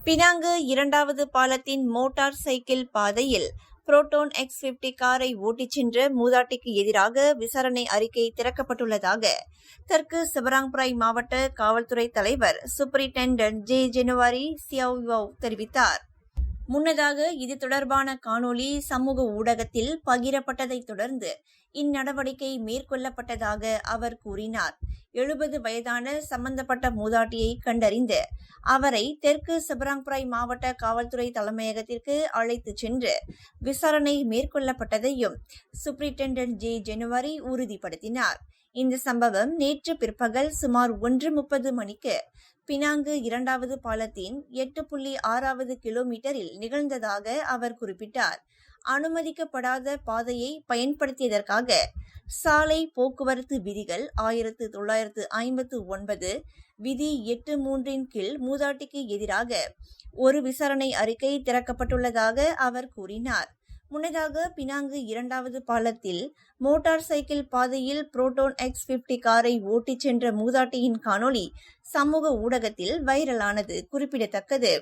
Penang இரண்டாவது பாலத்தின் motor cycle பாதையில் புரோட்டோன் X50 காரை ஓட்டிச் சென்ற மூதாட்டிக்கு எதிராக விசாரணை அறிக்கை திறக்கப்பட்டுள்ளதாக தெற்கு செபராங்பராய் மாவட்ட காவல்துறை தலைவர் சூப்பரிண்டென்டன்ட் ஜே ஜெனுவாரி சியாவ் தெரிவித்தார். முன்னதாக இது தொடர்பான காணொலி சமூக ஊடகத்தில் பகிரப்பட்டதைத் தொடர்ந்து இந்நடவடிக்கை மேற்கொள்ளப்பட்டதாக அவர் கூறினார். 70 வயதான சம்பந்தப்பட்ட மூதாட்டியை கண்டறிந்து அவரை தெற்கு செபராங்பராய் மாவட்ட காவல்துறை தலைமையகத்திற்கு அழைத்துச் சென்று விசாரணை மேற்கொள்ளப்பட்டதையும் சூப்பரிண்டென்டன்ட் ஜே ஜெனுவாரி உறுதிப்படுத்தினார். இந்த சம்பவம் நேற்று பிற்பகல் சுமார் 1:30 மணிக்கு பினாங்கு இரண்டாவது பாலத்தின் 8.6வது கிலோமீட்டரில் நிகழ்ந்ததாக அவர் குறிப்பிட்டார். அனுமதிக்கப்படாத பாதையை பயன்படுத்தியதற்காக சாலை போக்குவரத்து விதிகள் 1959 விதி 8(3) கீழ் மூதாட்டிக்கு எதிராக ஒரு விசாரணை அறிக்கை திறக்கப்பட்டுள்ளதாக அவர் கூறினார். முன்னதாக பினாங்கு இரண்டாவது பாலத்தில் மோட்டார் சைக்கிள் பாதையில் புரோட்டோன் X50 காரை ஓட்டிச் சென்ற மூதாட்டியின் காணொலி சமூக ஊடகத்தில் வைரலானது குறிப்பிடத்தக்கது.